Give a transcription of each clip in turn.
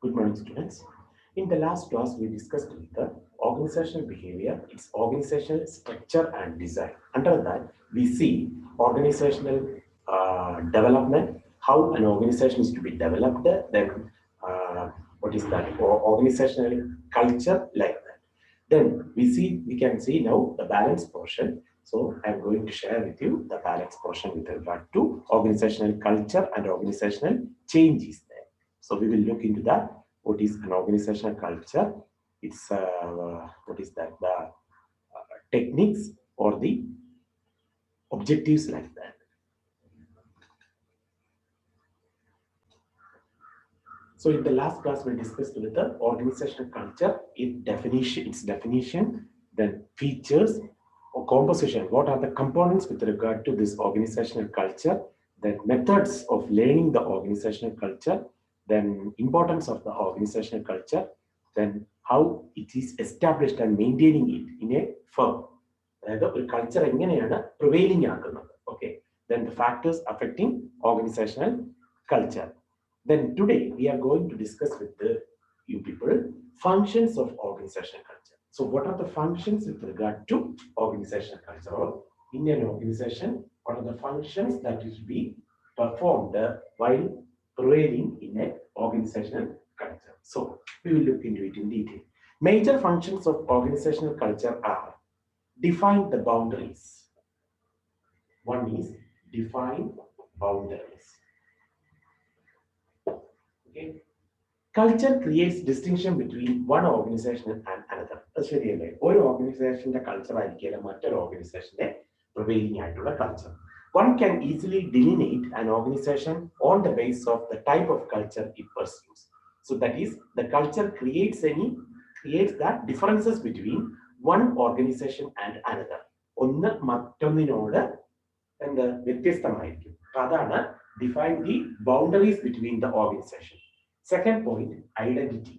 Good morning, students. In the last class, we discussed the organizational behavior, its organizational structure and design. Under that, we see organizational development, how an organization is to be developed, then what is that, or organizational culture like that. Then we can see now the balance portion. So I'm going to share with you the balance portion with regard to organizational culture and organizational changes there. So we will look into that. What is an organizational culture? It's what is that? The techniques or the objectives like that. So in the last class, we discussed with the organizational culture, its definition, then features or composition. What are the components with regard to this organizational culture? Then methods of learning the organizational culture. Then importance of the organizational culture. Then how it is established and maintaining it in a firm. The culture എങ്ങനെയാണ് prevailing ആക്കുന്നത്. Okay. Then the factors affecting organizational culture. Then today we are going to discuss with you people functions of organizational culture. So what are the functions with regard to organizational culture, or in an organization? What are the functions that is to be performed while prevailing in an organizational culture? So we will look into it in detail. Major functions of organizational culture are: define the boundaries. One is define boundaries. Okay. Culture creates distinction between one organization and another. That's really one organization culture another organization prevailing culture. One can easily delineate an organization on the basis of the type of culture it pursues. So that is, the culture creates that differences between one organization and another. ഒന്ന് മറ്റൊന്നിനോട് വ്യത്യസ്തമായിരിക്കും. അതാണ് define the boundaries between the organization. Second point, identity.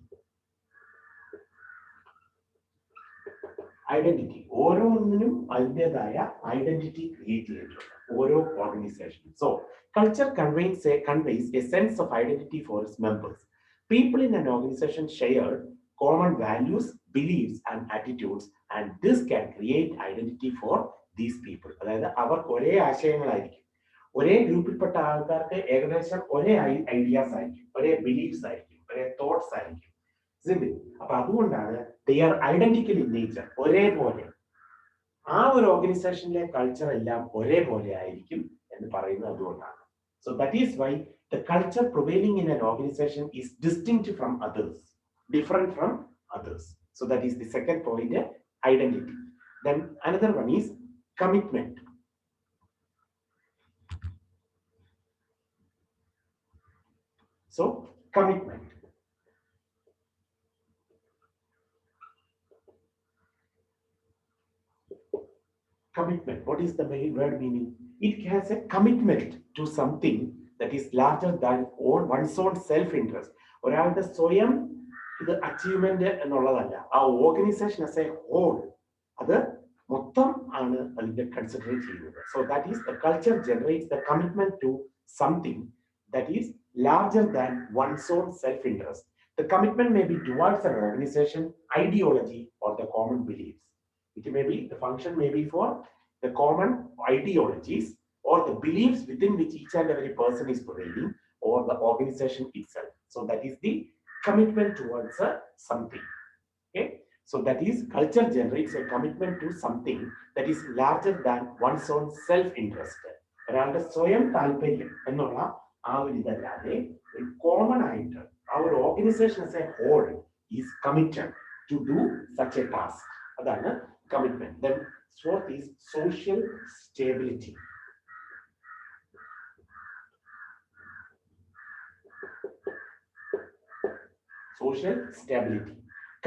Identity. ഓരോന്നിനും അതിൻ്റെതായ identity create ചെയ്തിട്ടുണ്ട് ഓരോ ഓർഗനൈസേഷനും. So culture conveys a sense of identity for its members. People in an organization share common values, beliefs and attitudes, and this can create identity for these people. അതായത് അവർക്ക് ഒരേ ആശയങ്ങളായിരിക്കും, ഒരേ ഗ്രൂപ്പിൽപ്പെട്ട ആൾക്കാർക്ക് ഏകദേശം ഒരേ ഐഡിയാസ് ആയിരിക്കും, ഒരേ ബിലീഫ്സ് ആയിരിക്കും, ഒരേ തോട്ട്സ് ആയിരിക്കും. സിമ്പിൾ. അപ്പൊ അതുകൊണ്ടാണ് they are identical in nature, ഒരേപോലെ. ആ ഒരു ഓർഗനൈസേഷനിലെ കൾച്ചർ എല്ലാം ഒരേപോലെ ആയിരിക്കും എന്ന് പറയുന്നത് അതുകൊണ്ടാണ്. So that is why the culture prevailing in an organization is distinct from others, different from others. So that is the second point, identity. Then another one is commitment. So commitment. Commitment. What is the word meaning? It has a commitment to something that is larger than one's own self-interest. ഒരാളുടെ സ്വയം ഇത് achievement എന്നുള്ളതല്ല, ആ organisation as A whole അത് മൊത്തം ആണ് അതിന്റെ considerate ചെയ്യുന്നത്. So that is, the culture generates the commitment to something that is larger than one's own self-interest. The commitment may be towards an organization, ideology, or the common beliefs. It may be, the function may be for the common ideologies or the beliefs within which each and every person is prevailing, or the organization itself. So that is the commitment towards something. Okay. So that is, culture generates a commitment to something that is larger than one's own self-interest. ഒരാളുടെ സ്വയം താല്പര്യം എന്നുള്ള ആ ഒരു ഇതല്ലാതെ common ആയിട്ട് our organization as a whole is committed to do such a task. അതാണ് commitment. Then fourth is social stability. Social stability.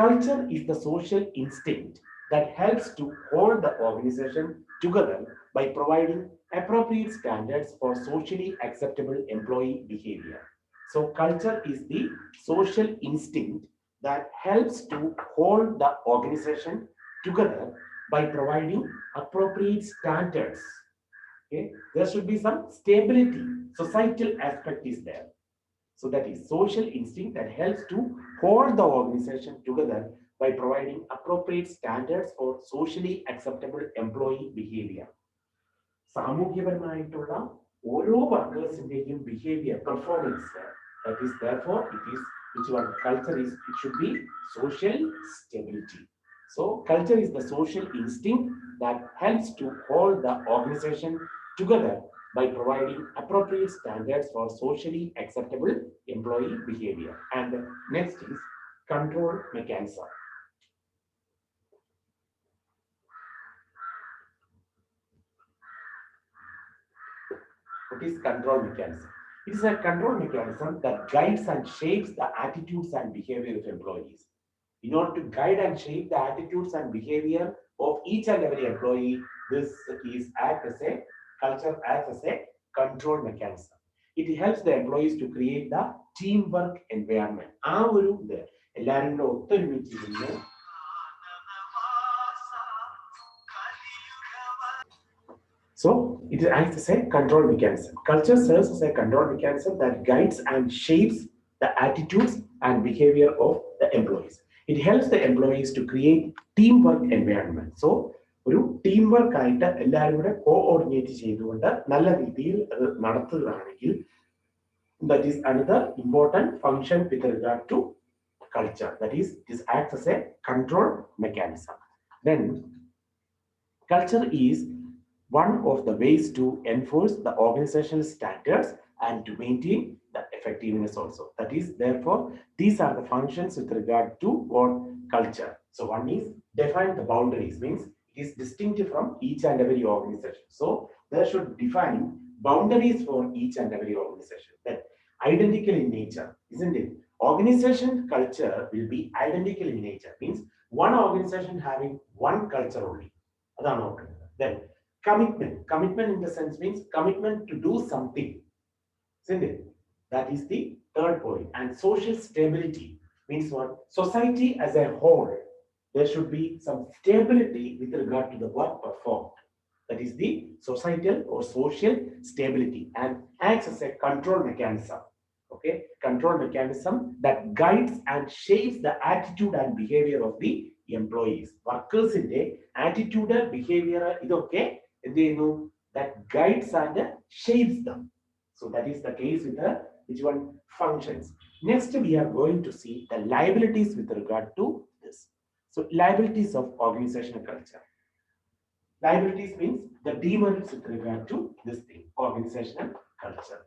Culture is the social instinct that helps to hold the organization together by providing appropriate standards for socially acceptable employee behavior. So culture is the social instinct that helps to hold the organization together by providing appropriate standards. Okay? There should be some stability. Societal aspect is there. So that is social instinct that helps to hold the organization together by providing appropriate standards for socially acceptable employee behavior. സാമൂഹ്യപരമായിട്ടുള്ള ഓരോ വർക്കേഴ്സിന്റെയും behaviour performance that is therefore it is which one culture is it should be social stability. So culture is the social instinct that helps to hold the organization together by providing appropriate standards for socially acceptable employee behavior. And next is control mechanism. What is control mechanism? It is a control mechanism that guides and shapes the attitudes and behavior of employees. In order to guide and shape the attitudes and behavior of each and every employee, this is act as a culture acts as a control mechanism. It helps the employees to create the teamwork environment. ആ ഒരു ഇത് എല്ലാവരും കൂടെ ഒത്തൊരുമിച്ചിരുന്ന് So it acts as a control mechanism. Culture serves as a control mechanism that guides and shapes the attitudes and behavior of the employees. It helps the employees to create teamwork environment. So ഒരു team work ആയിട്ട് എല്ലാവരും കൂടെ coordinate ചെയ്തുകൊണ്ട് നല്ല രീതിയിൽ അത് നടത്തുകയാണെങ്കിൽ that is another important function with regard to culture. That is, this acts as a control mechanism. Then culture is one of the ways to enforce the organizational standards and to maintain the effectiveness also. That is, therefore, these are the functions with regard to what culture. So one is define the boundaries, means it is distinct from each and every organization. So there should define boundaries for each and every organization. That identical in nature, isn't it? Organization culture will be identical in nature, means one organization having one culture only. Then commitment in the sense means commitment to do something, isn't it? That is the third point. And social stability means what? Society as a whole, there should be some stability with regard to the work performed. That is the societal or social stability and acts as a control mechanism. Okay, control mechanism that guides and shapes the attitude and behavior of the employees. Workers in the attitude, behavior, idoke that guides and shapes them. So that is the case with the which one functions. Next, we are going to see the liabilities with regard to this. So liabilities of organizational culture. Liabilities means the demerits with regard to this thing, organizational culture.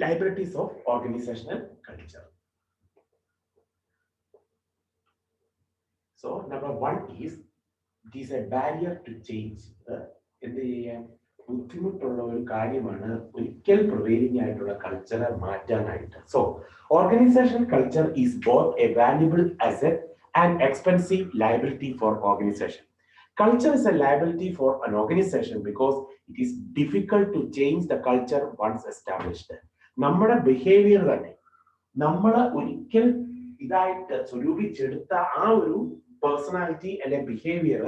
Liabilities of organizational culture. So number one is it is a barrier to change. എന്ത് ചെയ്യാൻ ബുദ്ധിമുട്ടുള്ള ഒരു കാര്യമാണ് ഒരിക്കൽ prevailing ആയിട്ടുള്ള കൾച്ചറെ മാറ്റാനായിട്ട്. So organisation culture is both A valuable asset and expensive liability four organisation. Culture is a liability for an organization because it is difficult to change the culture once established. നമ്മുടെ behaviour തന്നെ നമ്മൾ ഒരിക്കൽ ഇതായിട്ട് സ്വരൂപിച്ചെടുത്ത ആ ഒരു personality അല്ലെ behaviour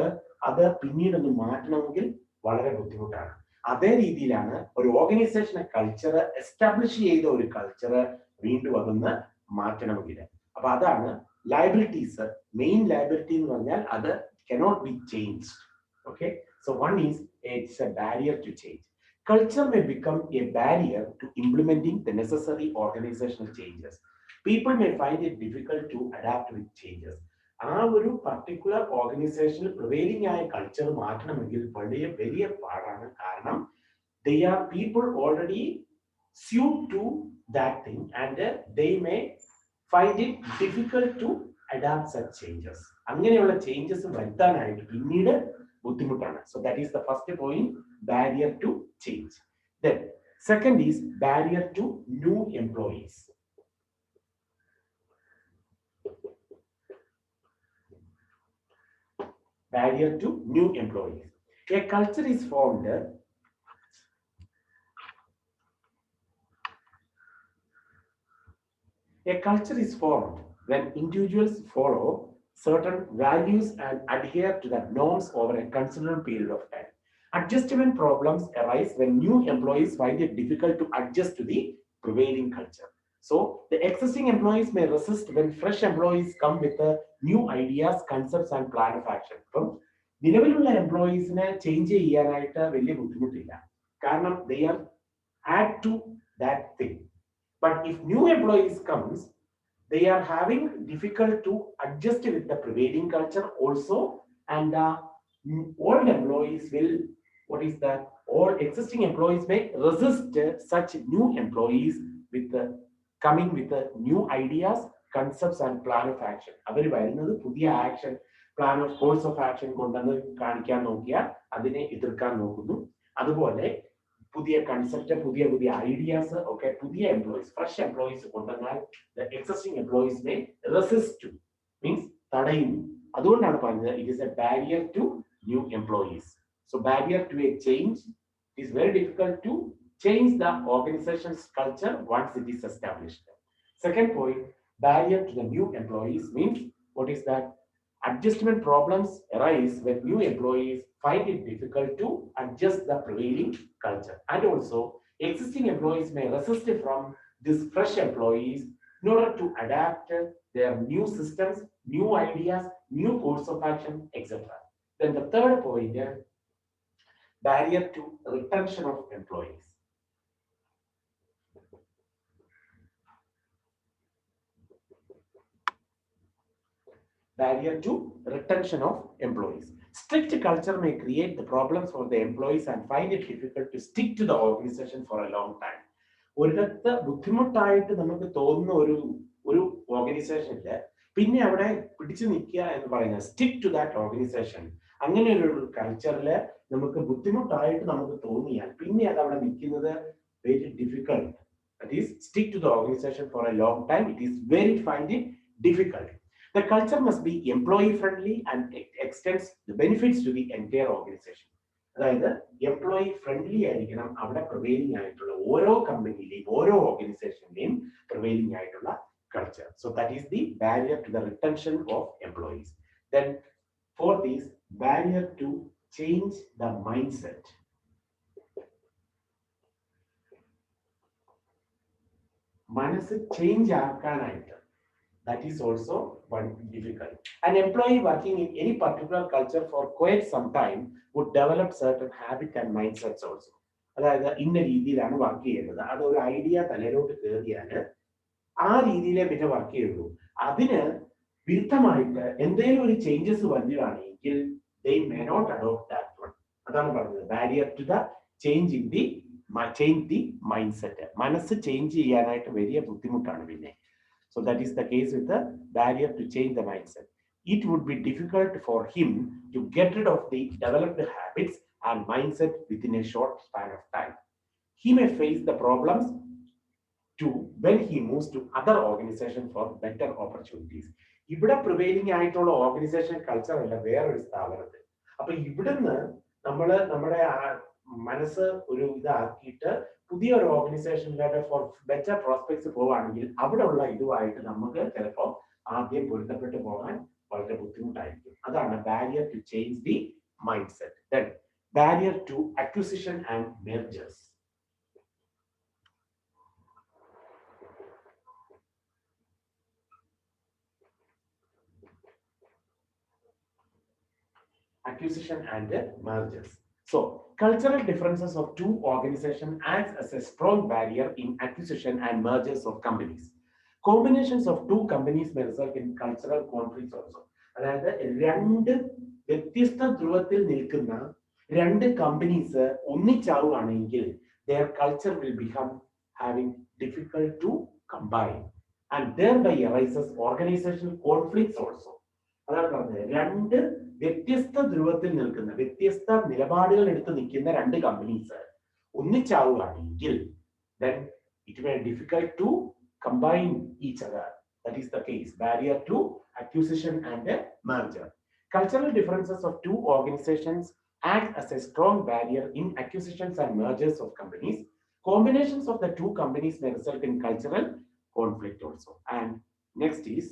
അത് പിന്നീടൊന്ന് മാറ്റണമെങ്കിൽ വളരെ ബുദ്ധിമുട്ടാണ്. അതേ രീതിയിലാണ് ഒരു ഓർഗനൈസേഷനെ കൾച്ചർ എസ്റ്റാബ്ലിഷ് ചെയ്ത ഒരു കൾച്ചർ വീണ്ടും അതൊന്ന് മാറ്റണമെങ്കിൽ. അപ്പൊ അതാണ് ലയബിലിറ്റീസ്. മെയിൻ ലയബിലിറ്റി എന്ന് പറഞ്ഞാൽ അത് cannot be changed. Okay, so one is it's a barrier to change. Culture may become a barrier to implementing the necessary organizational changes. People may find it difficult to adapt with changes. ആ ഒരു particular ഓർഗനൈസേഷനിൽ prevailing ആയ culture മാറ്റണമെങ്കിൽ വലിയ പാടാണ്. കാരണം they are people already suit to that thing and they may find it difficult to adapt such changes. അങ്ങനെയുള്ള changes വരുത്താനായിട്ട് പിന്നീട് ബുദ്ധിമുട്ടാണ്. So that is the first point, barrier to change. Then second is barrier to new employees. Barrier to new employees. A culture is formed when individuals follow certain values and adhere to the norms over a considerable period of time. Adjustment problems arise when new employees find it difficult to adjust to the prevailing culture. So, the existing employees may resist when fresh employees come with new ideas, concepts, and plan of action. ഇപ്പം നിലവിലുള്ള എംപ്ലോയീസിനെ change ചെയ്യാനായിട്ട് വലിയ ബുദ്ധിമുട്ടില്ല കാരണം they are add to that thing. But if new employees comes, they are having difficult to adjust with the prevailing culture also, and old employees will, what is that? All existing employees may resist such new employees with coming with new ideas, concepts, and plan of action. അവർ വരുന്നത് പുതിയ action plan of course of action കൊണ്ടുവന്ന് കാണിക്കാൻ നോക്കിയാൽ അതിനെ എതിർക്കാൻ നോക്കുന്നു. അതുപോലെ പുതിയ കൺസെപ്റ്റ് പുതിയ പുതിയ ഐഡിയാസ് ഒക്കെ പുതിയ എംപ്ലോയീസ് ഫ്രഷ് എംപ്ലോയീസ് കൊണ്ടുവന്നാൽ എക്സിസ്റ്റിംഗ് എംപ്ലോയീസിനെ റെസിസ്റ്റ് മീൻസ് തടയുന്നു. അതുകൊണ്ടാണ് പറഞ്ഞത് it is a barrier to new employees. So barrier to a change it is very difficult to change the organization's culture once it is established. Second point, barrier to the new employees means what is that? Adjustment problems arise when new employees find it difficult to adjust the prevailing culture. And also, existing employees may resist from these fresh employees in order to adapt their new systems, new ideas, new course of action, etc. Then the third point, barrier to retention of employees. Barrier to retention of employees. Strict culture may create the problems for the employees and find it difficult to stick to the organization for a long time. ഒരിടത്ത് ബുദ്ധിമുട്ടായിട്ട് നമുക്ക് തോന്നുന്ന ഒരു ഓർഗനൈസേഷനില് പിന്നെ അവിടെ പിടിച്ചു നിൽക്കുക എന്ന് പറയുന്നത് സ്റ്റിക്ക് ടു ദാറ്റ് ഓർഗനൈസേഷൻ. അങ്ങനെ ഒരു കൾച്ചറില് നമുക്ക് ബുദ്ധിമുട്ടായിട്ട് നമുക്ക് തോന്നിയാൽ പിന്നെ അത് അവിടെ നിൽക്കുന്നത് very difficult. That is stick to the organization for a long time. It is very find it difficult. The culture must be employee friendly and it extends the benefits to the entire organization. അതായത് employee friendly ആയിരിക്കണം അവിടെ prevailing ആയിട്ടുള്ള ഓരോ കമ്പനിയിലെയും ഓരോ ഓർഗനൈസേഷനിലെയും prevailing ആയിട്ടുള്ള culture. So that is the barrier to the retention of employees. Then fourth is barrier to change the mind set. മനസ്സ് ചേഞ്ച് ആക്കാനായിട്ട്, that is also one difficult. An employee working in any particular culture for quite some time would develop certain habit and mindsets also. അതായത് ഇന്ന രീതിയിലാണ് work ചെയ്യുന്നത്, അതൊരു idea തലയിലോട്ട് കയറിയാൽ ആ രീതിയിലെ പിന്നെ വർക്ക് ചെയ്യുള്ളൂ. അതിന് വിരുദ്ധമായിട്ട് എന്തെങ്കിലും ഒരു ചേഞ്ചസ് വരികയാണെങ്കിൽ they may not adopt that one. അതാണ് പറഞ്ഞത് barrier to the change the mind set. മനസ്സ് ചേഞ്ച് ചെയ്യാനായിട്ട് വലിയ ബുദ്ധിമുട്ടാണ് പിന്നെ. So that is the case with the barrier to change the mindset. It would be difficult for him to get rid of the developed habits and mindset within a short span of time. He may face the problems to when he moves to other organizations for better opportunities. ഇവിടെ prevailing ആയിട്ടുള്ള organisation culture അല്ല വേറൊരു സ്ഥാപനത്തിൽ. അപ്പൊ ഇവിടുന്ന് നമ്മുടെ മനസ്സ് ഒരു ഇതാക്കിയിട്ട് പുതിയ ഒരു ഓർഗനൈസേഷനിലൂടെ ഫോർ ബെറ്റർ പ്രോസ്പെക്ട്സ് പോവുകയാണെങ്കിൽ അവിടെയുള്ള ഇതുമായിട്ട് നമുക്ക് ചിലപ്പോൾ ആദ്യം പൊരുത്തപ്പെട്ടു പോകാൻ വളരെ ബുദ്ധിമുട്ടായിരിക്കും. അതാണ് barrier to change the mind set. Then barrier to acquisition and mergers. Acquisition and mergers. So, cultural differences of two organizations acts as a strong barrier in acquisition and mergers of companies. Combinations of two companies may result in cultural conflicts also. അതായത് രണ്ട് വ്യത്യസ്ത ധ്രുവത്തിൽ നിൽക്കുന്ന രണ്ട് companies ഒന്നിച്ചാവുകയാണെങ്കിൽ their culture will become having difficult to combine and thereby arises organizational conflicts also. അതാണ് പറഞ്ഞത് രണ്ട് വ്യത്യസ്ത ധ്രുവത്തിൽ നിൽക്കുന്ന വ്യത്യസ്ത നിലപാടുകൾ എടുത്ത് നിൽക്കുന്ന രണ്ട് companies ഒന്നിച്ചാവുകയാണെങ്കിൽ then it may be difficult to combine each other. That is the case. Barrier to acquisition and merger. Cultural differences of two organizations act as a strong barrier in acquisitions and mergers of companies. Combinations of the two companies may result in cultural conflict also. And next is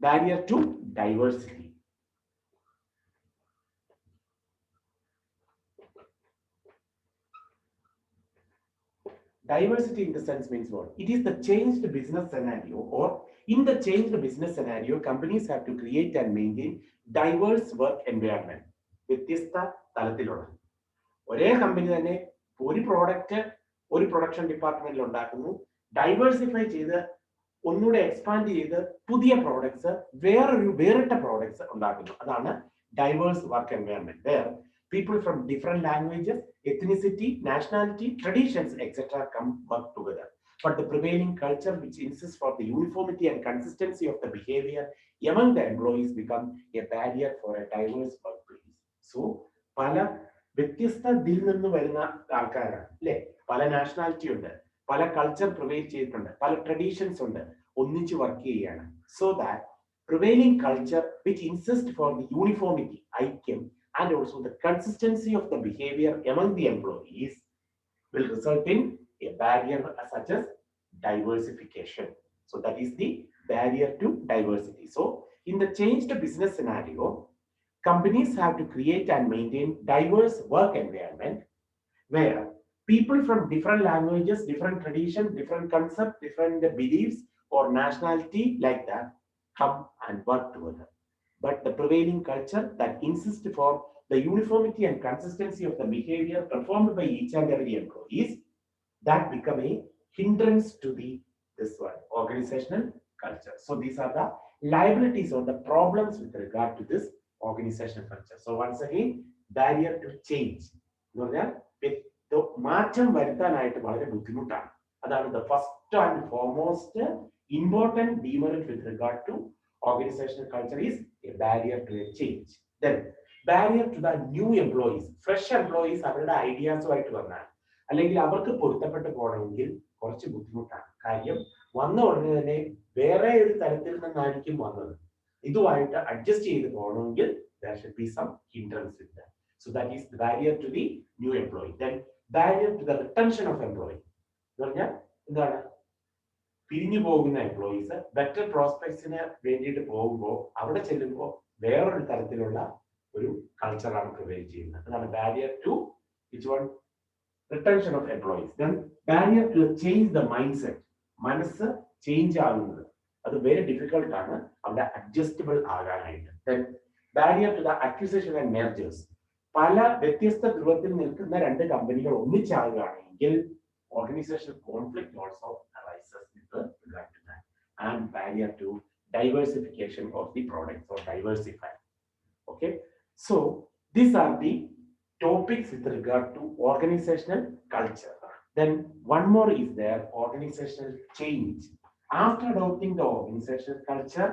Barrier to diversity. Diversity in the sense means what? It is the changed business scenario, or in the changed business scenario, companies have to create and maintain diverse work environment. വ്യത്യസ്ത തലത്തിലുള്ള ഒരേ company തന്നെ ഒരു product ഒരു production ഡിപ്പാർട്ട്മെന്റിൽ ഉണ്ടാക്കുന്നു, diversify ചെയ്ത് ഒന്നുകൂടെ എക്സ്പാൻഡ് ചെയ്ത് പുതിയ പ്രോഡക്ട്സ് വേറിട്ട പ്രോഡക്ട്സ് ഉണ്ടാക്കുന്നു. അതാണ് diverse work environment. Where people from different languages, ethnicity, nationality, traditions, etc. come work together. But the prevailing culture, which insists for the uniformity and consistency of the behavior among the employees, become a barrier for a diverse workplace. So, പല വ്യത്യസ്തത്തിൽ നിന്ന് വരുന്ന ആൾക്കാരാണ് അല്ലെ, പല nationality ഉണ്ട്, പല culture prevail ചെയ്തിട്ടുണ്ട്, പല ട്രഡീഷൻസ് ഉണ്ട്, ഒന്നിച്ച് വർക്ക് ചെയ്യുകയാണ്. So that prevailing culture which insists for the uniformity, ഐക്യം, and also the consistency of the behavior among the employees will result in a barrier such as diversification. So that is the barrier to diversity. So in the changed business scenario, companies have to create and maintain diverse work environment where people from different languages, different traditions, different concepts, different beliefs or nationality like that come and work together. But the prevailing culture that insists for the uniformity and consistency of the behavior performed by each and every employees, that become a hindrance to the this one organizational culture. So these are the liabilities or the problems with regard to this organizational culture. So once again, barrier to change. മാറ്റം വരുത്താനായിട്ട് വളരെ ബുദ്ധിമുട്ടാണ്. അതാണ് the first and foremost important demerit with regard to organizational culture is a barrier to a change. Then barrier to the new employees, fresh employees അവരുടെ ഐഡിയാസുമായിട്ട് വന്നാൽ അല്ലെങ്കിൽ അവർക്ക് പൊരുത്തപ്പെട്ട് പോകണമെങ്കിൽ കുറച്ച് ബുദ്ധിമുട്ടാണ്. കാര്യം വന്ന ഉടനെ തന്നെ വേറെ ഒരു തരത്തിൽ നിന്നായിരിക്കും വന്നത്, ഇതുമായിട്ട് അഡ്ജസ്റ്റ് ചെയ്ത് പോകണമെങ്കിൽ there should be some hindrance with that. So that is the barrier to the new employee. Then barrier to the retention of employee എന്ന് പറഞ്ഞാൽ എന്താണ്, പിരിഞ്ഞു പോകുന്ന എംപ്ലോയീസ് ബെറ്റർ പ്രോസ്പെക്ട്സിന് വേണ്ടിയിട്ട് പോകുമ്പോൾ അവിടെ ചെല്ലുമ്പോൾ വേറൊരു തരത്തിലുള്ള ഒരു കൾച്ചറാണ് പ്രിവെയിൽ ചെയ്യുന്നത്. അതാണ് barrier to which one retention of employees. Then barrier to change the mind set, മനസ്സ് ചേഞ്ച് ആകുന്നത് അത് വെരി ഡിഫിക്കൽട്ട് ആണ് അവിടെ അഡ്ജസ്റ്റബിൾ ആകാനായിട്ട്. Then barrier to the acquisition and mergers, പല വ്യത്യസ്ത ധ്രുവത്തിൽ നിൽക്കുന്ന രണ്ട് കമ്പനികൾ ഒന്നിച്ചാകുകയാണെങ്കിൽ organizational conflict also arises with regard to that. And barrier to diversification of the products or diversify. Okay, so these are the topics with regard to organizational culture. Then one more is there, organizational change. After adopting the organizational culture,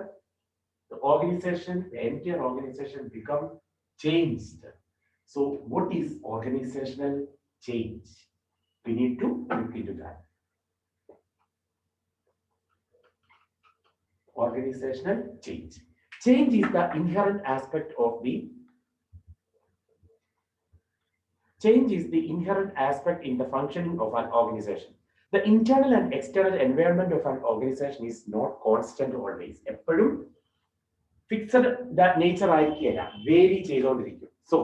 the organization, the entire organization become changed. So what is organizational change? We need to look into that. Organizational change. Change is the inherent aspect of the in the functioning of an organization. The internal and external environment of an organization is not constant always. എപ്പോഴും fixed nature ആയിരിക്കില്ല, vary ചെയ്തുകൊണ്ടിരിക്കും. So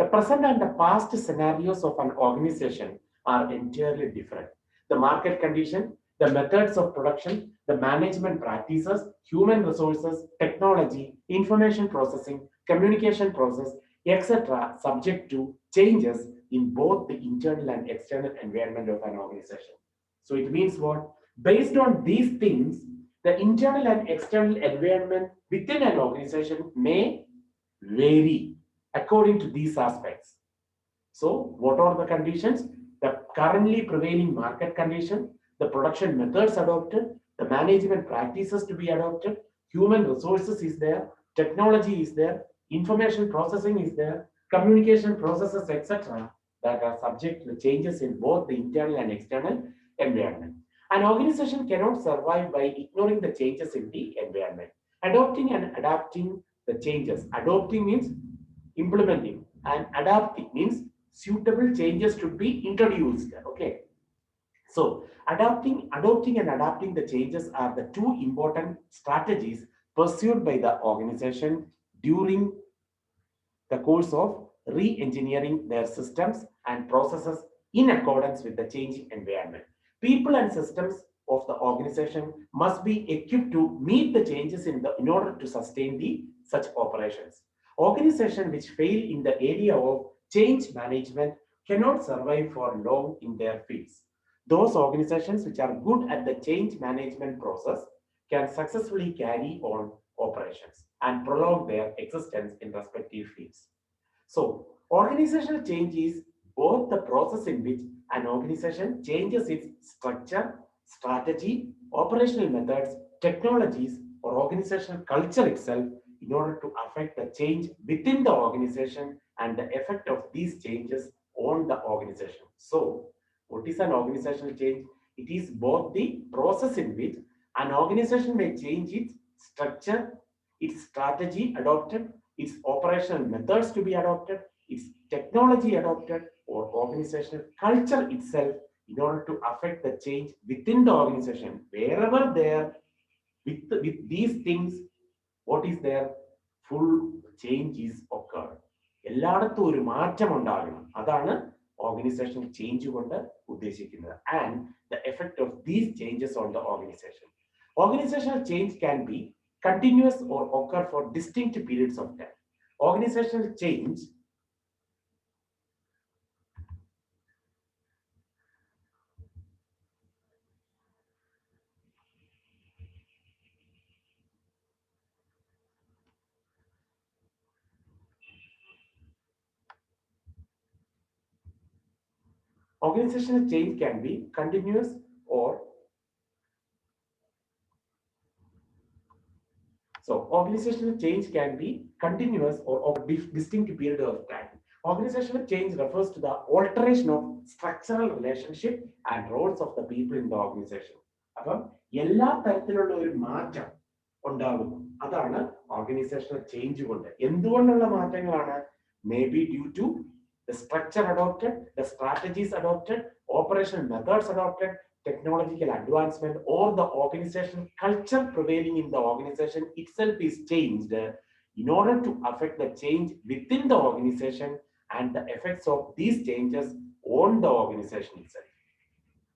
the present and the past scenarios of an organization are entirely different. The market condition, the methods of production, the management practices, human resources, technology, information processing, communication process, etc. subject to changes in both the internal and external environment of an organization. So it means what? Based on these things, the internal and external environment within an organization may vary according to these aspects. So what are the conditions? The currently prevailing market condition, the production methods adopted, the management practices to be adopted, human resources is there, technology is there, information processing is there, communication processes, etc. that are subject to changes in both the internal and external environment. An organization cannot survive by ignoring the changes in the environment. Adopting and adapting the changes. Adopting means implementing, and adapting means suitable changes to be introduced. Okay, so adopting and adapting the changes are the two important strategies pursued by the organization during the course of re-engineering their systems and processes in accordance with the changing environment. People and systems of the organization must be equipped to meet the changes in order to sustain such operations. Organizations which fail in the area of change management cannot survive for long in their fields. Those organizations which are good at the change management process can successfully carry on operations and prolong their existence in respective fields. So, organizational change is both the process in which an organization changes its structure, strategy, operational methods, technologies, or organizational culture itself in order to affect the change within the organization and the effect of these changes on the organization. So, what is an organizational change? It is both the process in which an organization may change its structure, its strategy adopted, its operational methods to be adopted, its technology adopted, or organizational culture itself in order to affect the change within the organization. Wherever there, with these things, what is there? Full change is occurred. എല്ലായിടത്തും ഒരു മാറ്റം ഉണ്ടാകണം. അതാണ് organisational change കൊണ്ട് ഉദ്ദേശിക്കുന്നത്. And the effect of these changes on the organisation. Organizational change can be continuous or occur for distinct periods of time. Organizational change organizational change can be continuous or organizational change can be continuous or of distinct period of time. Organizational change refers to the alteration of structural relationship and roles of the people in the organization. അപ്പം എല്ലാ തരത്തിലുള്ള ഒരു മാറ്റം ഉണ്ടാകുന്നു. അതാണ് organisational change കൊണ്ട്. എന്തുകൊണ്ടുള്ള മാറ്റങ്ങളാണ്? May be due to the structure adopted, the strategies adopted, operational methods adopted, technological advancement, or the organizational culture prevailing in the organization itself is changed in order to affect the change within the organization and the effects of these changes on the organization itself.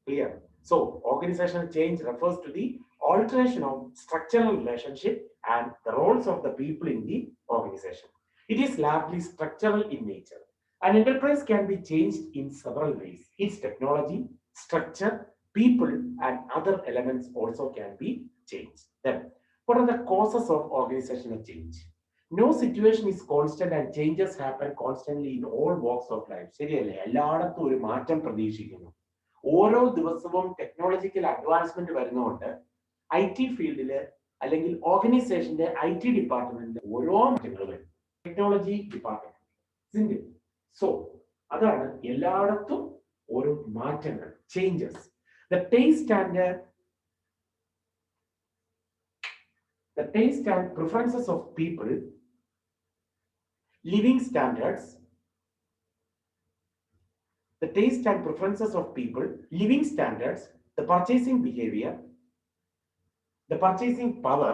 Clear? So, organizational change refers to the alteration of structural relationship and the roles of the people in the organization. It is largely structural in nature. An enterprise can be changed in several ways. Its technology, structure, people, and other elements also can be changed. Then, what are the causes of organizational change? No situation is constant and changes happen constantly in all walks of life. ശരിയല്ലേ? എല്ലായിടത്തും ഒരു മാറ്റം പ്രതീക്ഷിക്കുന്നു. ഓരോ ദിവസവും technological advancement വരുന്നതുകൊണ്ട് IT ഫീൽഡിൽ അല്ലെങ്കിൽ ഓർഗനൈസേഷന്റെ IT ഡിപ്പാർട്ട്മെന്റിൽ ഓരോ മാറ്റങ്ങൾ വരും. Technology department. So, അതാണ് എല്ലായിടത്തും ഓരോ മാറ്റങ്ങൾ, changes. The taste and preferences of people, living standards, the taste and preferences of people, living standards, the purchasing behavior, the purchasing power,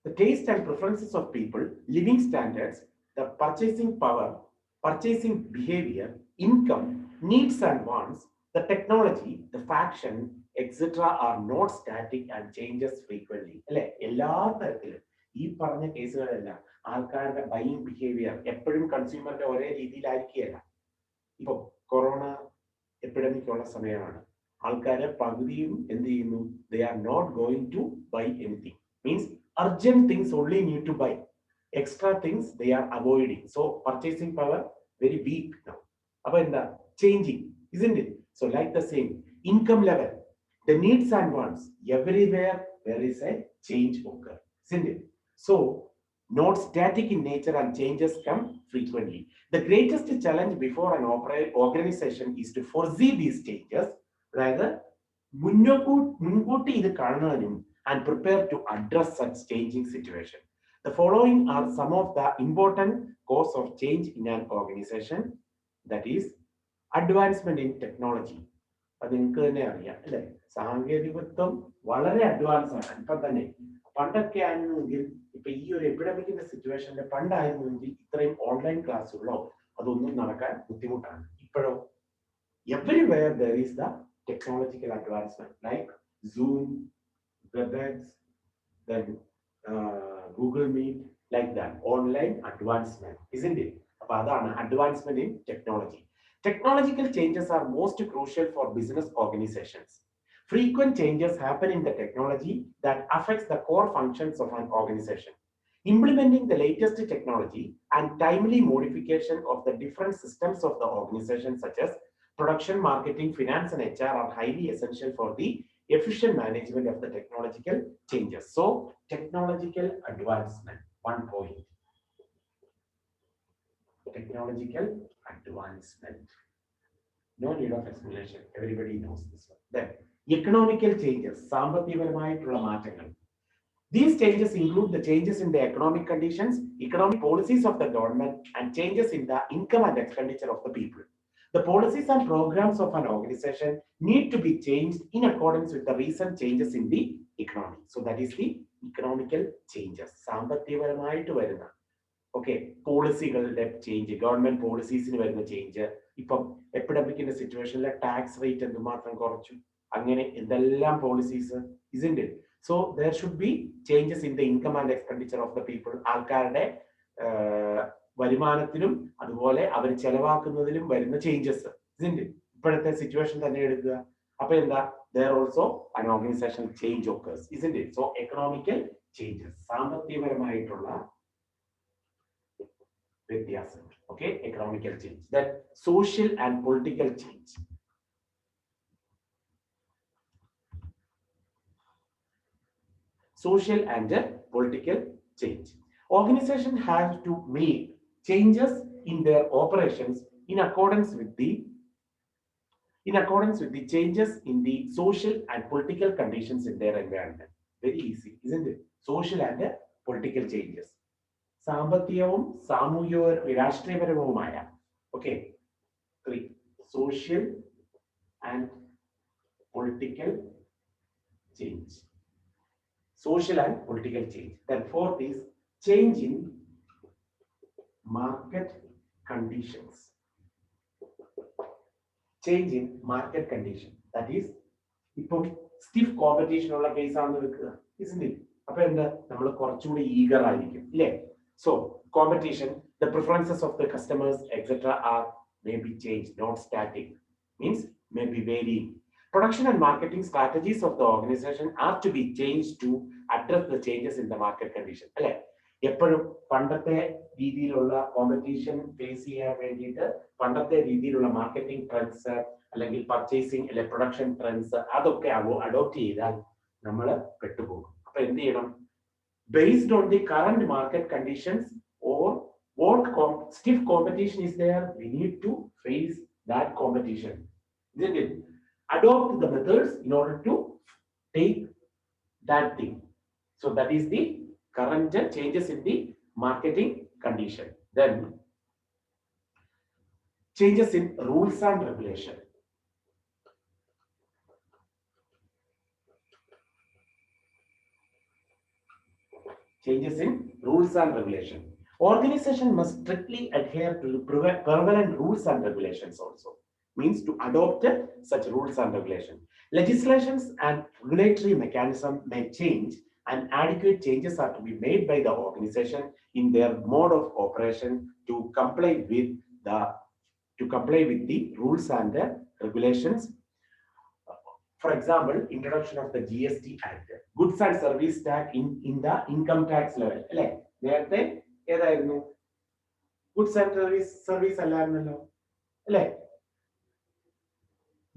the taste and preferences of people, living standards, the purchasing power, purchasing behavior, income, needs and wants, the technology, the fashion, etc. are not static and changes frequently. അല്ലെ? എല്ലാ തരത്തിലും ഈ പറഞ്ഞ കേസുകളെല്ലാം ആൾക്കാരുടെ buying behaviour എപ്പോഴും കൺസ്യൂമറിന്റെ ഒരേ രീതിയിലായിരിക്കുകയല്ല. ഇപ്പൊ corona epidemic ഉള്ള സമയമാണ്. ആൾക്കാര് പകുതിയും എന്ത് ചെയ്യുന്നു? They are not going to buy anything. Means urgent things only need to buy. Extra things they are avoiding. So purchasing power very weak now. Appo endha? Changing, isn't it? So like the same, income level, the needs and wants, everywhere there is a change occur, isn't it? So not static in nature and changes come frequently. The greatest challenge before an organization is to foresee these changes, rather മുൻകൂട്ടി ഇത് കാണാനും and prepare to address such changing situation. The following are some of the important cause of change in an organization. that is advancement in technology. അത് നിങ്ങൾക്ക് തന്നെ അറിയാം അല്ലെ, സാങ്കേതികത്വം വളരെ advance ആണ് ഇപ്പൊ തന്നെ. പണ്ടൊക്കെ ആയിരുന്നെങ്കിൽ ഇപ്പൊ ഈ ഒരു എപ്പിഡമിക്കിന്റെ സിറ്റുവേഷനിൽ പണ്ടായിരുന്നെങ്കിൽ ഇത്രയും ഓൺലൈൻ ക്ലാസ്സുകളോ അതൊന്നും നടക്കാൻ ബുദ്ധിമുട്ടാണ്. ഇപ്പോഴോ everywhere there is the technological advancement like Zoom, WebEx, then Google Meet, like that. Online advancement, isn't it? Advancement in technology. Technological changes are most crucial for business organizations. Frequent changes happen in the technology that affects the core functions of an organization. Implementing the latest technology and timely modification of the different systems of the organization, such as production, marketing, finance, and HR, are highly essential for the efficient management of the technological changes. So, technological advancement, one point. Technological advancement. No need of explanation. Everybody knows this one. Then, economical changes. സാമ്പത്തികപരമായിട്ടുള്ള മാറ്റങ്ങൾ. These changes include the changes in the economic conditions, economic policies of the government, and changes in the income and expenditure of the people. The policies and programs of an organization need to be changed in accordance with the recent changes in the economy. So that is the economical changes. സാമ്പത്തികപരമായിട്ട് വരുന്ന പോളിസികളുടെ change, government പോളിസീസിന് വരുന്ന change. ഇപ്പം എപ്പിഡമിക്കിന്റെ സിറ്റുവേഷനിലെ tax rate എന്തുമാത്രം കുറച്ചു, അങ്ങനെ എന്തെല്ലാം policies, isn't it? So there should be changes in the income and expenditure of the people. ആൾക്കാരുടെ വരുമാനത്തിലും അതുപോലെ അവർ ചെലവാക്കുന്നതിലും വരുന്ന ചേഞ്ചസ്, isn't it? ഇപ്പോഴത്തെ സിറ്റുവേഷൻ തന്നെ എടുക്കുക. അപ്പൊ എന്താ, there also an organizational change occurs, isn't it? So economical changes, സാമ്പത്തികപരമായിട്ടുള്ള വ്യത്യാസം. Okay, economical change. Then social and political change. Social and political change. Organization has to make changes in their operations in accordance with the changes in the social and political conditions in their environment. Very easy, isn't it? Social and political changes. സാമ്പത്തികവും സാമൂഹികവും രാഷ്ട്രീയപരവുമായ three, social and political change. Social and political change. Then fourth is change in market conditions. Change in market condition. That is, ഇപ്പോൾ stiff competition ഉള്ള case ആണെന്ന് വെക്കുക, isn't it? അപ്പൊ എന്താ, നമ്മൾ കുറച്ചുകൂടി ഈഗർ ആയിരിക്കും, ഇല്ലേ? So competition, the preferences of the customers, etc., are may be changed, not static. Means may be varying. Production and marketing strategies of the organization are to be changed to address the changes in the market condition. അല്ലെ, എപ്പോഴും പണ്ടത്തെ രീതിയിലുള്ള competition face ചെയ്യാൻ വേണ്ടിയിട്ട് പണ്ടത്തെ രീതിയിലുള്ള marketing trends അല്ലെങ്കിൽ purchasing അല്ലെ പ്രൊഡക്ഷൻ ട്രെൻഡ്സ് അതൊക്കെ അഡോപ്റ്റ് ചെയ്താൽ നമ്മൾ പെട്ടുപോകും. അപ്പൊ എന്ത് ചെയ്യണം, based on the current market conditions or what stiff competition is there, we need to face that competition, isn't it? Adopt the methods in order to take that thing. So that is the current changes in the marketing condition. Then changes in rules and regulation. Changes in rules and regulation. Organization must strictly adhere to the prevalent rules and regulations also. Means to adopt such rules and regulations. Legislations and regulatory mechanism may change, and adequate changes are to be made by the organization in their mode of operation to comply with the rules and the regulations. For example, introduction of the GST Act, goods and service tax in the income tax level. അല്ലെ, നേരത്തെ ഏതായിരുന്നു, goods and service അല്ലായിരുന്നല്ലോ അല്ലെ,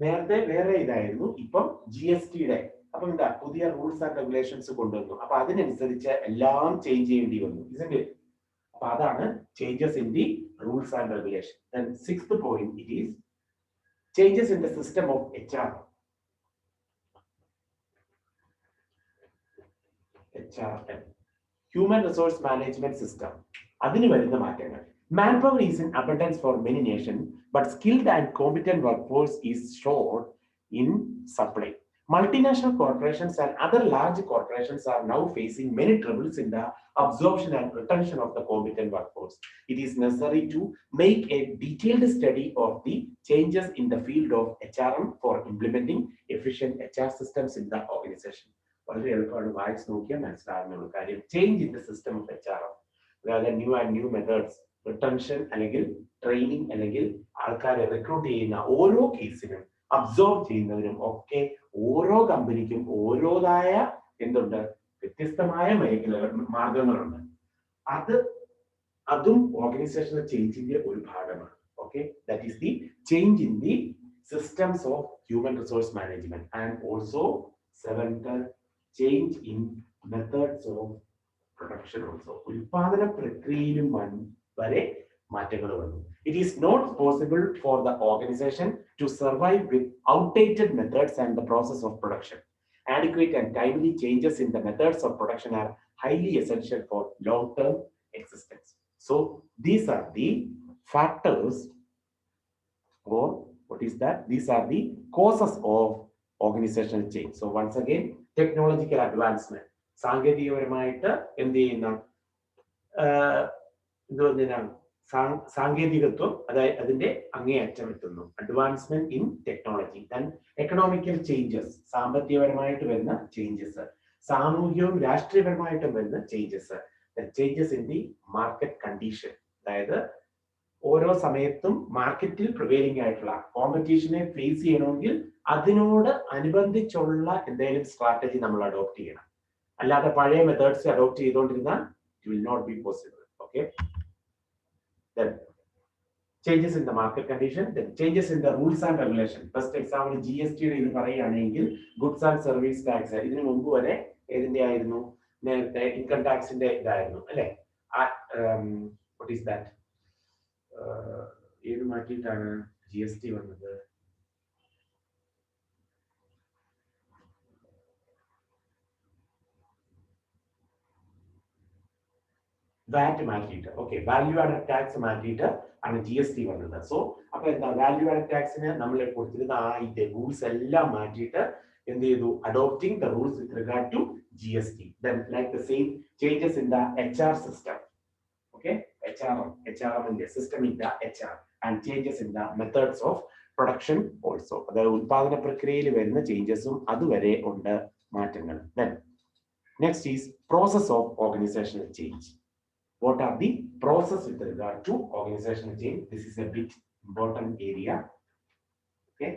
നേരത്തെ വേറെ ഇതായിരുന്നു, ഇപ്പം GST-യുടെ. അപ്പൊ എന്താ, പുതിയ റൂൾസ് ആൻഡ് റെഗുലേഷൻസ് കൊണ്ടുവന്നു. അപ്പൊ അതിനനുസരിച്ച് എല്ലാം ചേഞ്ച് ചെയ്യേണ്ടി വന്നു, isn't it? അപ്പൊ അതാണ് changes in the rules and regulation. Then sixth point, it is changes in the system of HR. HRM, Human Resource Management System. അതിന് വരുന്ന മാറ്റങ്ങൾ. Manpower is in abundance for many nations, but skilled and competent workforce is short in supply. Multinational corporations and other large corporations are now facing many troubles in the absorption and retention of the competent workforce. It is necessary to make a detailed study of the changes in the field of HRM for implementing efficient HR systems in the organization. വളരെ എളുപ്പമാണ് വായിച്ച് നോക്കിയാൽ മനസ്സിലാകുന്ന കാര്യം change in the system of HRM. അതായത് new and new methods retention അല്ലെങ്കിൽ training അല്ലെങ്കിൽ ആൾക്കാരെ റിക്രൂട്ട് ചെയ്യുന്ന ഓരോ കേസിനും അബ്സോർബ് ചെയ്യുന്നതിനും ഒക്കെ ഓരോ കമ്പനിക്കും ഓരോതായ എന്തുണ്ട് വ്യത്യസ്തമായ മാർഗങ്ങളുണ്ട്. അതും ഓർഗനൈസേഷണൽ ചേഞ്ചിന്റെ ഒരു ഭാഗമാണ്. Okay, that is the change in the systems of human resource management and also seventh change in methods of production also. ഉൽപാദന പ്രക്രിയയിലും വരെ മാറ്റങ്ങൾ വന്നു. It is not possible for the organization to survive with outdated methods and the process of production. Adequate and timely changes in the methods of production are highly essential for long-term existence. So these are the factors, or what is that? These are the causes of organizational change. So once again, technological advancement. സാങ്കേതികപരമായിട്ട് എന്ത് ചെയ്യുന്ന സാങ്കേതികത്വം അതായത് അതിന്റെ അങ്ങേയറ്റം എത്തുന്നു. Advancement in technology. Then economical changes, സാമ്പത്തികപരമായിട്ട് വരുന്ന changes, സാമൂഹികവും രാഷ്ട്രീയപരമായിട്ടും വരുന്ന changes, changes in the market condition. അതായത് ഓരോ സമയത്തും മാർക്കറ്റിൽ പ്രിവെയിലിംഗ് ആയിട്ടുള്ള കോമ്പറ്റീഷനെ ഫേസ് ചെയ്യണമെങ്കിൽ അതിനോട് അനുബന്ധിച്ചുള്ള എന്തെങ്കിലും സ്ട്രാറ്റജി നമ്മൾ അഡോപ്റ്റ് ചെയ്യണം. അല്ലാതെ പഴയ മെത്തേഡ്സ് അഡോപ്റ്റ് ചെയ്തുകൊണ്ടിരുന്നാൽ it will not be possible. Okay, then changes in the market condition, then changes in the rules and regulation. First example GST ഇത് പറയുകയാണെങ്കിൽ ഗുഡ്സ് ആൻഡ് സർവീസ് ടാക്സ്. ഇതിനു മുമ്പ് വരെ ഏതിന്റെ ആയിരുന്നു? നേരത്തെ ഇൻകം ടാക്സിന്റെ ഇതായിരുന്നു അല്ലെ. What is that? ഏത് മാറ്റിയിട്ടാണ് GST വന്നത്? വാറ്റ് മാറ്റിയിട്ട്, ഓക്കെ, വാല്യൂ ആഡഡ് ടാക്സ് മാറ്റിയിട്ട് ആണ് GST വന്നത്. സോ അപ്പൊ എന്താ, വാല്യൂ ആഡഡ് ടാക്സിന് നമ്മൾ കൊടുത്തിരുന്ന ആ റൂൾസ് എല്ലാം മാറ്റിയിട്ട് എന്ത് ചെയ്തു? Adopting the rules with regard to GST. Then like the same changes in the HR system. Okay, HRM in the system in the HR and changes in the methods of production also. അതായത് ഉൽപാദന പ്രക്രിയയിൽ വരുന്ന ചേഞ്ചസും അതുവരെ ഉണ്ട് മാറ്റങ്ങൾ. Then next is process of organizational change. What are the process with regard to organizational change? This is a bit important area. Okay,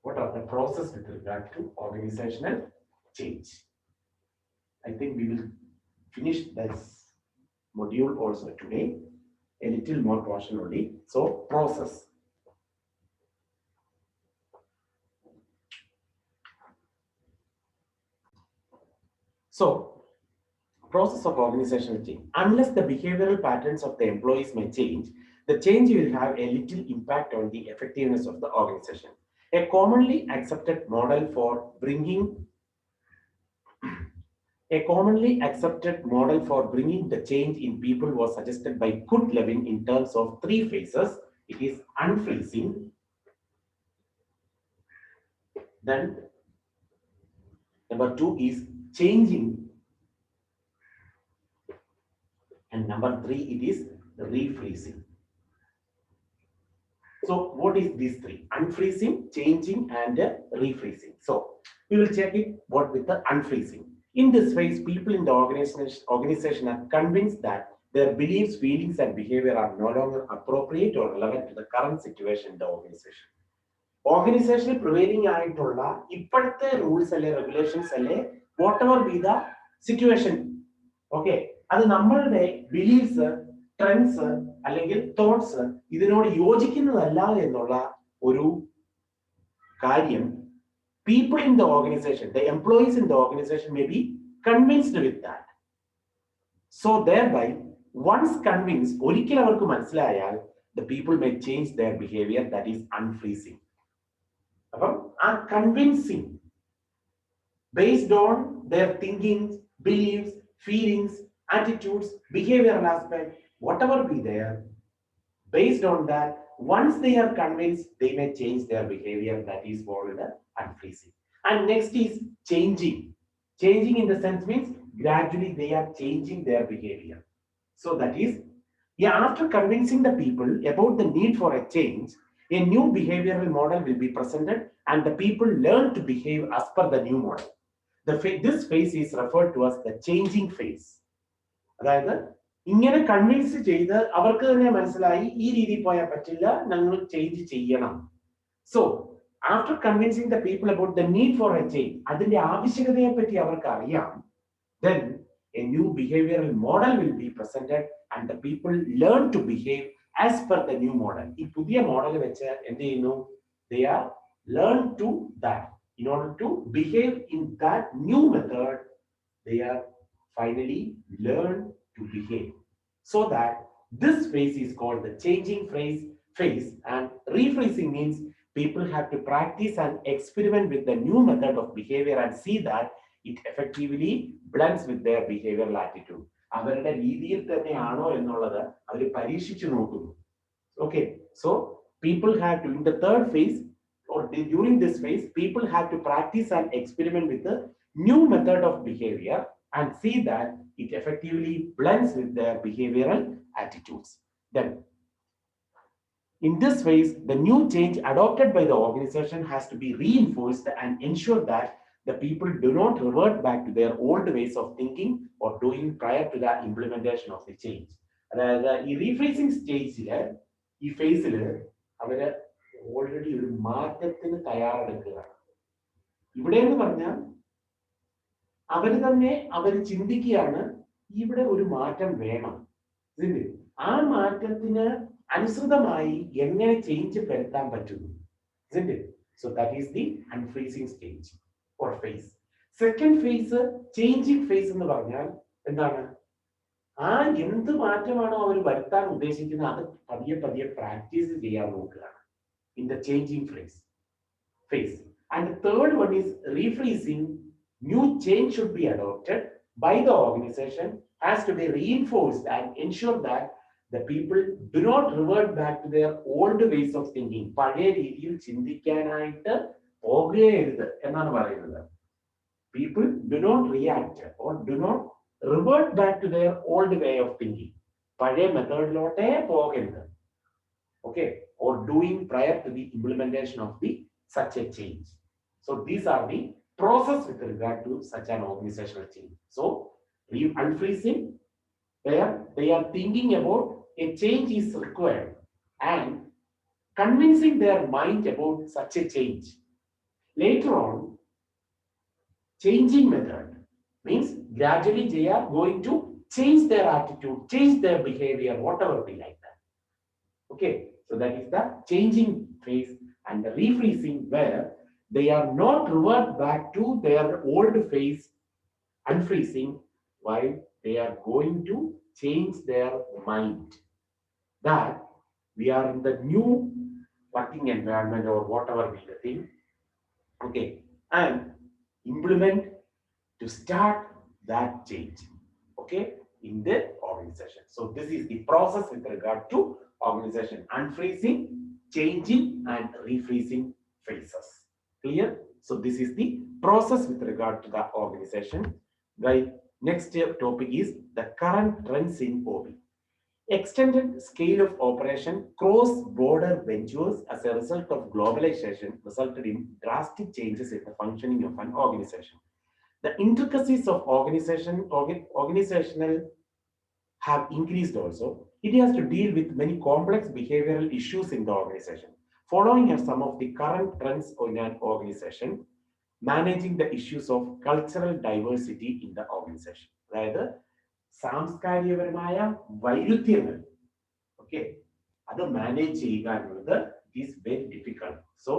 what are the process with regard to organizational change? I think we will finish this module also today, a little more portion only. So process. So process of organizational change. Unless the behavioral patterns of the employees may change, the change will have a little impact on the effectiveness of the organization. A commonly accepted model for bringing the change in people was suggested by Kurt Lewin in terms of 3 phases. It is unfreezing, then number 2 is changing, and number 3 it is refreezing. So what is these 3? Unfreezing, changing, and refreezing. So we will check it what with the unfreezing. In this phase, people in the organization are convinced that their beliefs, feelings, and behavior are no longer appropriate or relevant to the current situation in the organization. Organizational prevailing ആയിട്ടുള്ള ഇപ്പോഴത്തെ rules അല്ലെ regulations അല്ലെ whatever be the situation, okay, അത് നമ്മളുടെ beliefs, trends അല്ലെങ്കിൽ thoughts ഇതിനോട് യോജിക്കുന്നതല്ല എന്നുള്ള ഒരു കാര്യം people in the organization, the employees in the organization may be convinced with that. So thereby, once convinced, ഒരിക്കൽ അവർക്ക് മനസ്സിലായാൽ the people may change their behavior, that is unfreezing. അപ്പം ആ convincing based on their thinking, beliefs, feelings, attitudes, behavioral aspect, whatever be there, Based on that, once they are convinced, they may change their behavior. That is called unfreezing. And next is changing. Changing in the sense means gradually they are changing their behavior. So that is, yeah, after convincing the people about the need for a change, a new behavioral model will be presented and the people learn to behave as per the new model. This phase is referred to as the changing phase. അതായത് ഇങ്ങനെ convince ചെയ്ത് അവർക്ക് തന്നെ മനസ്സിലായി ഈ രീതിയിൽ പോയാൽ പറ്റില്ല, ഞങ്ങൾ ചേഞ്ച് ചെയ്യണം. So after convincing the people about the need for A change, അതിന്റെ ആവശ്യകതയെ പറ്റി അവർക്ക് അറിയാം, then a new behavioral model will be presented and the people learn to behave as per the new model. ഈ പുതിയ model വെച്ച് എന്ത് ചെയ്യുന്നു? They are learn to that. In order to behave in that new method, they are finally learn to behave. So that this phase is called the changing phase, and rephrasing means people have to practice and experiment with the new method of behavior and see that it effectively blends with their behavioral attitude. അവരുടെ രീതിയിൽ തന്നെയാണോ എന്നുള്ളത് അവർ പരീക്ഷിച്ചു നോക്കുന്നു. Okay, so people have to, in the third phase or during this phase, people have to practice and experiment with the new method of behavior and see that it effectively blends with their behavioral attitudes. Then, in this phase, the new change adopted by the organization has to be reinforced and ensure that the people do not revert back to their old ways of thinking or doing prior to the implementation of the change. അതായത് ഈ റീഫ്രേസിംഗ് സ്റ്റേജില്, ഈ ഫേസില് അവര് already ഒരു മാറ്റത്തിന് തയ്യാറെടുക്കുകയാണ്. ഇവിടെ എന്ന് പറഞ്ഞാൽ അവർ ചിന്തിക്കുകയാണ് ഇവിടെ ഒരു മാറ്റം വേണം. ആ മാറ്റത്തിന് അനുസൃതമായി എങ്ങനെ ചേഞ്ച് വരുത്താൻ പറ്റുന്നു. So that is the unfreezing stage or phase. Second phase, changing phase എന്ന് പറഞ്ഞാൽ എന്താണ്? ആ എന്ത് മാറ്റമാണോ അവർ വരുത്താൻ ഉദ്ദേശിക്കുന്നത് അത് പതിയെ പതിയെ പ്രാക്ടീസ് ചെയ്യാൻ നോക്കുകയാണ് in the changing phase. And the third one is refreezing. New change should be adopted by the organization, has to be reinforced and ensure that the people do not revert back to their old ways of thinking. പഴയ രീതിയിൽ ചിന്തിക്കാനായിട്ട് പോകരുത് എന്നാണ് പറയുന്നത്. People do not react or do not revert back to their old way of thinking. പഴയ മെത്തേഡിലോട്ടേ പോകരുത്. Okay, or doing prior to the implementation of the such a change. So these are the process with regard to such an organizational change. So unfreezing, where they are thinking about a change is required and convincing their mind about such a change. Later on, changing method means gradually they are going to change their attitude, change their behavior, whatever be like that. Okay, so that is the changing phase. And the refreezing, where they are not revert back to their old phase, unfreezing, while they are going to change their mind. That we are in the new working environment or whatever be the thing. Okay, and implement to start that change. Okay, in the organization. So this is the process with regard to organization: unfreezing, changing, and refreezing phases. Clear? So this is the process with regard to the organization. Right. Next topic is the current trends in OB. Extended scale of operation, cross-border ventures as a result of globalization resulted in drastic changes in the functioning of an organization. The intricacies of organizational have increased also. It has to deal with many complex behavioral issues in the organization. Following are some of the current trends in an organization: managing the issues of cultural diversity in the organization. അതായത് സാംസ്കാരികപരമായ വൈരുദ്ധ്യങ്ങൾ, okay, അത് manage ചെയ്യുക എന്നുള്ളത് is very difficult. So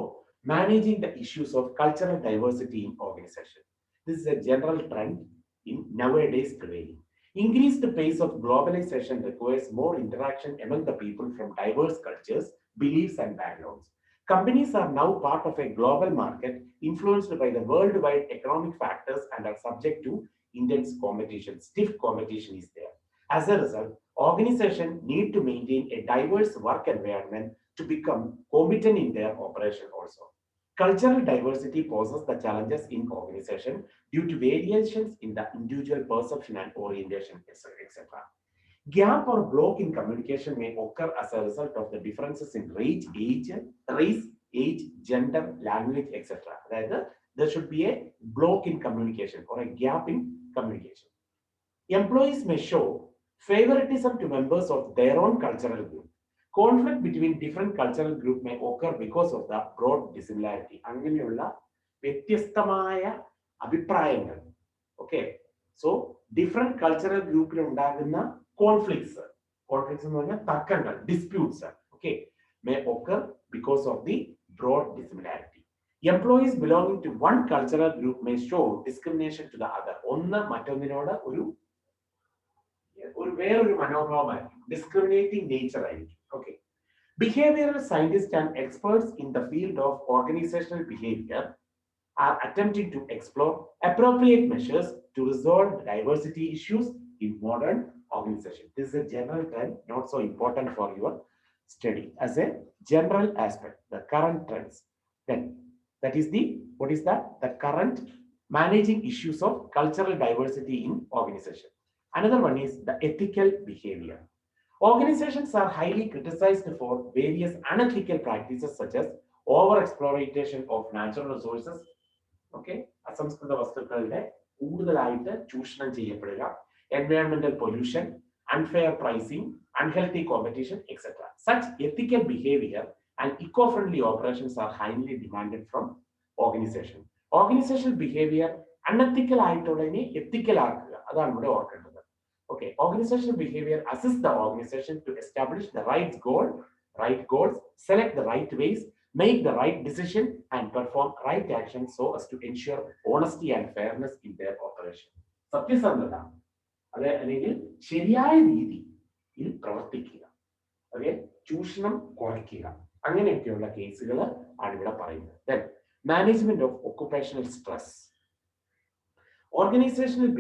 managing the issues of cultural diversity in organisation, this is A general trend in nowadays prevailing. Increased pace of globalization requires more interaction among the people from diverse cultures, beliefs, and backgrounds. Companies are now part of a global market influenced by the worldwide economic factors and are subject to intense competition. Stiff competition is there. As a result, Organizations need to maintain a diverse work environment to become competent in their operation also. Cultural diversity poses the challenges in organization due to variations in the individual perception and orientation, etc. Gap or block in communication may occur as a result of the differences in race, age, gender, language, etc. That there should be a block in communication or a gap in communication. Employees may show favoritism to members of their own cultural group. Conflict between different cultural groups may occur because of the broad dissimilarity. അങ്ങനെയുള്ള വ്യത്യസ്തമായ അഭിപ്രായങ്ങൾ. Okay. So, different cultural ഗ്രൂപ്പിൽ ഉണ്ടാകുന്ന conflicts എന്ന് പറഞ്ഞാൽ തർക്കങ്ങൾ, disputes, okay, may occur because of the broad dissimilarity. Employees belonging to one cultural group may show discrimination to the other. ഒന്ന് മറ്റൊന്നിനോട് ഒരു വേറൊരു മനോഭാവമായിരിക്കും, ഡിസ്ക്രിമിനേറ്റിംഗ് നേച്ചർ ആയിരിക്കും. Okay. Behavioral scientists and experts in the field of organizational behavior are attempting to explore appropriate measures to resolve diversity issues in modern organizations. This is a general trend, not so important for your study. As a general aspect, the current trends. Then, that is the, what is that? The current managing issues of cultural diversity in organization. Another one is the ethical behavior. Organizations are highly criticized for various unethical practices such as over-exploitation of natural resources, okay, അസംസ്കൃത വസ്തുക്കളുടെ കൂടുതലായിട്ട് ചൂഷണം ചെയ്യപ്പെടുക, environmental pollution, unfair pricing, unhealthy competition, etc. Such ethical behavior and eco-friendly operations are highly demanded from organization. Organizational behavior unethical ആയിട്ടുള്ളതിനെ ethical ആക്കുക, അതാണ് ഇവിടെ ഓർക്കേണ്ടത്. Okay, organizational behavior assists the organization to establish the right goals, select the right ways, make the right decision, and perform right actions so as to ensure honesty and fairness in their operation. സത്യസന്ധത, അത് അല്ലെങ്കിൽ ശരിയായ രീതിയിൽ പ്രവർത്തിക്കുക, okay, ചൂഷണം കുറയ്ക്കുക, അങ്ങനെയൊക്കെയുള്ള കേസുകൾ ആണ് ഇവിടെ പറയുന്നത്. Then, management of occupational stress. Organizational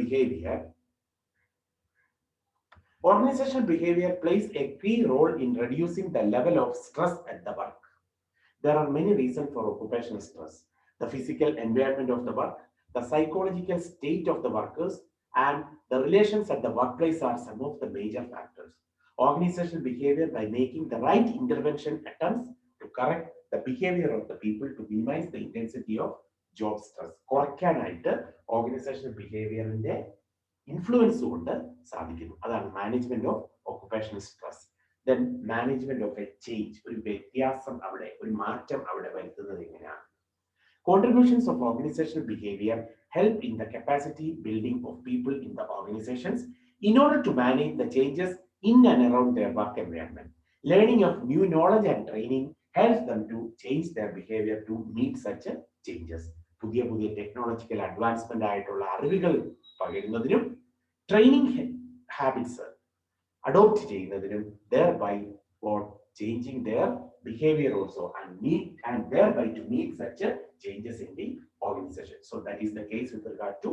behavior plays a key role in reducing the level of stress at the work. There are many reasons for occupational stress: the physical environment of the work, the psychological state of the workers, and the relations at the workplace are some of the major factors. Organizational behavior, by making the right intervention, attempts to correct the behavior of the people to minimize the intensity of job stress. കുറയ്ക്കാനായിട്ട് organizational behavior influence കൊണ്ട് സാധിക്കുന്നു. അതാണ് management of occupational stress. Then management of A change, ഒരു വ്യത്യാസം അവിടെ, ഒരു മാറ്റം അവിടെ വരുത്തുന്നത് എങ്ങനെയാണ്? Contributions of organizational behavior help in the capacity building of people in the organizations in order to manage the changes in and around their work environment. Learning of new knowledge and training helps them to change their behavior to meet such changes. പുതിയ പുതിയ technological advancement ആയിട്ടുള്ള അറിവുകൾ പകരുന്നതിനും training habits adopt ചെയ്യുന്നതിനും, thereby for changing their behavior also and thereby to meet such changes in the organization. So that is the case with regard to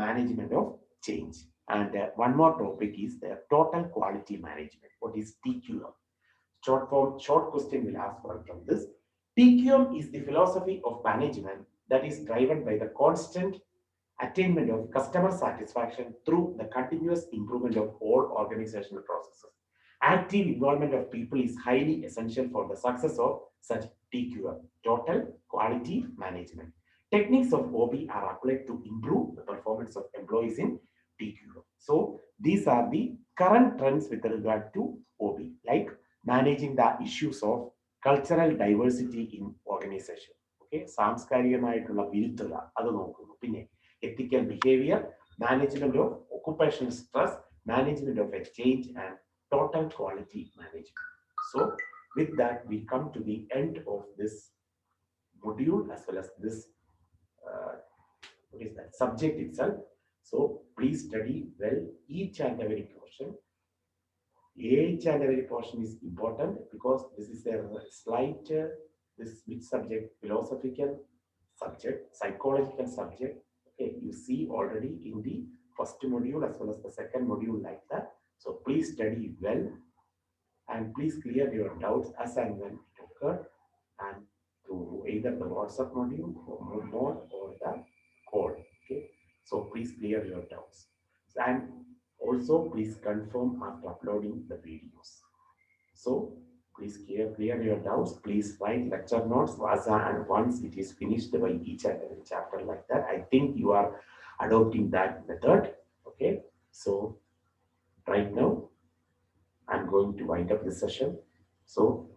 management of change. And one more topic is the total quality management. What is TQM? Short question will ask from this. TQM is the philosophy of management that is driven by the constant attainment of customer satisfaction through the continuous improvement of all organizational processes. Active involvement of people is highly essential for the success of such TQM, total quality management. Techniques of OB are applied to improve the performance of employees in TQM. So these are the current trends with regard to OB, like managing the issues of cultural diversity in organization. Okay, സാംസ്കാരികമായിട്ടുള്ള വിരുദ്ധത അത് നോക്കുന്നു. പിന്നെ ethical behavior, management of occupational stress, management of exchange, and total quality management. So with that, we come to the end of this module as well as this what is that subject itself. So please study well each and every portion. Each and every portion is important because this is a slight this which subject, philosophical subject, psychological subject. Okay, you see already in the first module as well as the second module like that. So please study well and please clear your doubts as and when it occur and through either the WhatsApp module or more or the code. Okay. So please clear your doubts. And also please confirm after uploading the videos. So please clear your doubts. Please write lecture notes and once it is finished by each and every chapter like that, I think you are adopting that method. Okay. So right now I'm going to wind up the session. So